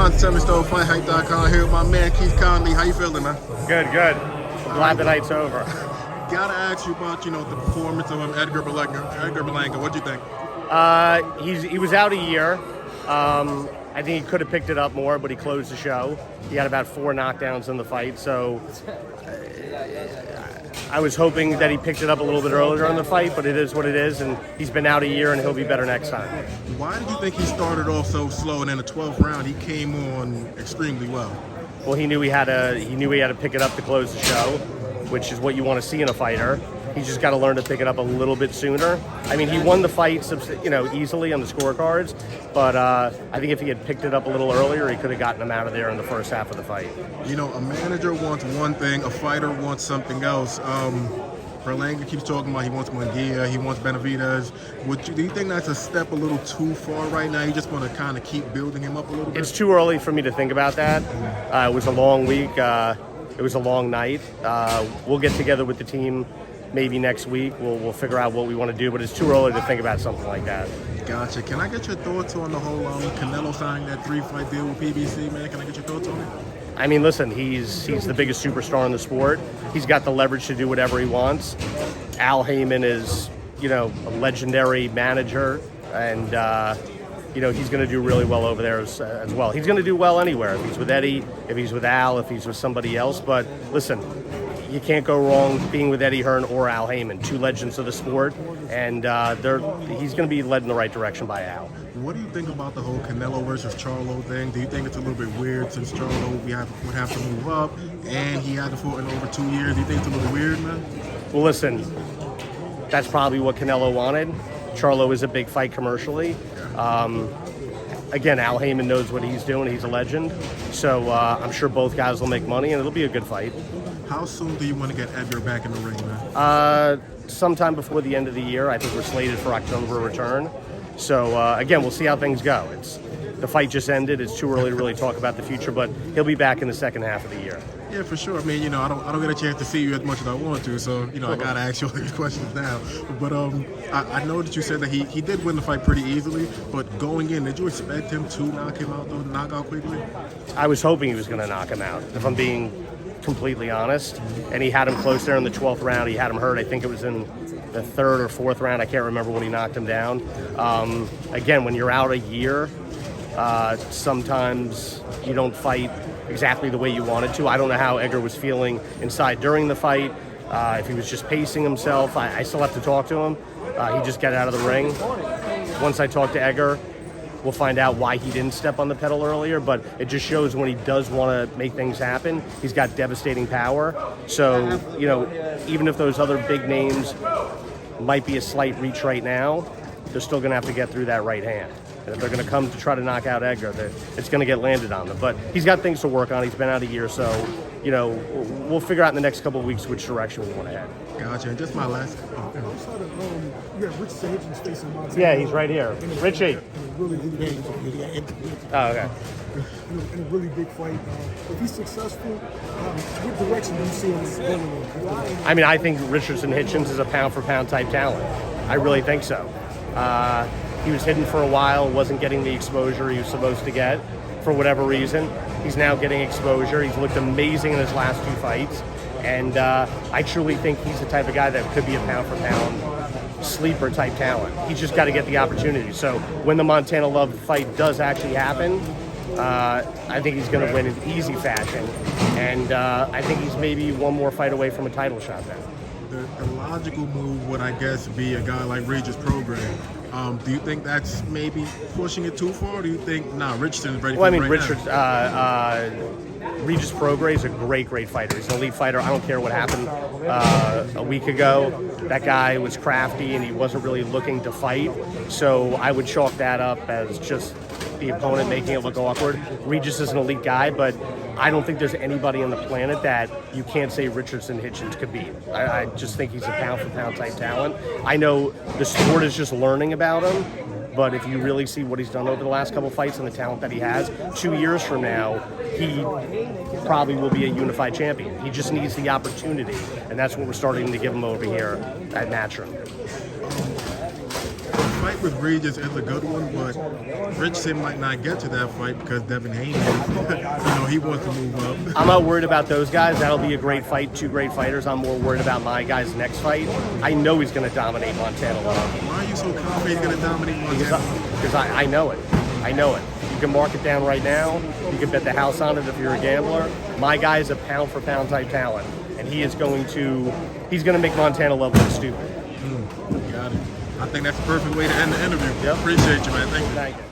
John, Themistode, FightHype.com, here with my man Keith Conley. How you feeling, man? Good. Glad the night's over. Gotta ask you about, the performance of Edgar Berlanga. What'd you think? He was out a year. I think he could have picked it up more, but he closed the show. He had about 4 knockdowns in the fight, so I was hoping that he picked it up a little bit earlier in the fight, but it is what it is, and he's been out a year, and he'll be better next time. Why did you think he started off so slow, and in the 12th round he came on extremely well? Well, he knew he had to pick it up to close the show, which is what you want to see in a fighter. He's just got to learn to pick it up a little bit sooner. I mean, he won the fight, easily on the scorecards, but I think if he had picked it up a little earlier, he could have gotten him out of there in the first half of the fight. A manager wants one thing, a fighter wants something else. Berlanga keeps talking about he wants Munguia, he wants Benavidez. Do you think that's a step a little too far right now? You just want to kind of keep building him up a little bit? It's too early for me to think about that. It was a long week. It was a long night. We'll get together with the team maybe next week. We'll figure out what we want to do, but it's too early to think about something like that. Gotcha. Can I get your thoughts on the whole Canelo signing that 3-fight deal with PBC, man? Can I get your thoughts on it? I mean, listen, he's the biggest superstar in the sport. He's got the leverage to do whatever he wants. Al Heyman is, a legendary manager, and he's going to do really well over there as well. He's going to do well anywhere. If he's with Eddie, if he's with Al, if he's with somebody else. But listen, you can't go wrong being with Eddie Hearn or Al Heyman, 2 legends of the sport, and he's going to be led in the right direction by Al. What do you think about the whole Canelo versus Charlo thing? Do you think it's a little bit weird since Charlo would have to move up and he had to fight in over 2 years? Do you think it's a little weird, man? Well, listen, that's probably what Canelo wanted. Charlo is a big fight commercially. Again, Al Heyman knows what he's doing. He's a legend. So I'm sure both guys will make money, and it'll be a good fight. How soon do you want to get Edgar back in the ring, man? Sometime before the end of the year. I think we're slated for October return. So, again, we'll see how things go. The fight just ended. It's too early to really talk about the future, but he'll be back in the second half of the year. Yeah, for sure. I mean, I don't get a chance to see you as much as I want to, so, I got to ask you all these questions now. But I know that you said that he did win the fight pretty easily, but going in, did you expect him to knock out Quigley? I was hoping he was going to knock him out, if I'm being completely honest. And he had him close there in the 12th round. He had him hurt. I think it was in the 3rd or 4th round. I can't remember when he knocked him down. Again, when you're out a year, sometimes you don't fight exactly the way you wanted to. I don't know how Edgar was feeling inside during the fight, if he was just pacing himself. I still have to talk to him. He just got out of the ring. Once I talk to Edgar, we'll find out why he didn't step on the pedal earlier, but it just shows when he does want to make things happen, he's got devastating power. So, even if those other big names might be a slight reach right now, they're still going to have to get through that right hand. And if they're going to come to try to knock out Edgar, it's going to get landed on them. But he's got things to work on. He's been out a year, so, we'll figure out in the next couple of weeks which direction we want to head. Gotcha. And just my last... you have Richardson Hitchens facing Montana. Yeah, he's right here. Richie. Really Oh, okay. In a really big fight. If he's successful, what direction do you see him going? I mean, I think Richardson Hitchens is a pound-for-pound type talent. I really think so. He was hidden for a while, wasn't getting the exposure he was supposed to get for whatever reason. He's now getting exposure. He's looked amazing in his last 2 fights. And I truly think he's the type of guy that could be a pound-for-pound sleeper type talent. He's just got to get the opportunity. So when the Montana Love fight does actually happen, I think he's going to win in easy fashion. And I think he's maybe one more fight away from a title shot then. The logical move would, I guess, be a guy like Regis Prograis. Do you think that's maybe pushing it too far? Or do you think, Richardson is ready for it right now? Regis Prograis is a great fighter. He's an elite fighter. I don't care what happened a week ago. That guy was crafty and he wasn't really looking to fight. So I would chalk that up as just the opponent making it look awkward. Regis is an elite guy, but I don't think there's anybody on the planet that you can't say Richardson Hitchens could beat. I just think he's a pound-for-pound type talent. I know the sport is just learning about him, but if you really see what he's done over the last couple fights and the talent that he has, 2 years from now, he probably will be a unified champion. He just needs the opportunity, and that's what we're starting to give him over here at Matchroom. fight with Regis is a good one, but Richardson might not get to that fight because Devin Haney, he wants to move up. I'm not worried about those guys. That'll be a great fight, two great fighters. I'm more worried about my guy's next fight. I know he's going to dominate Montana Love. Why are you so confident he's going to dominate Montana? Because I know it. I know it. You can mark it down right now. You can bet the house on it if you're a gambler. My guy is a pound for pound type talent, and he's going to make Montana Love look stupid. Got it. I think that's the perfect way to end the interview. Yep. Appreciate you, man. Thank you. Thank you.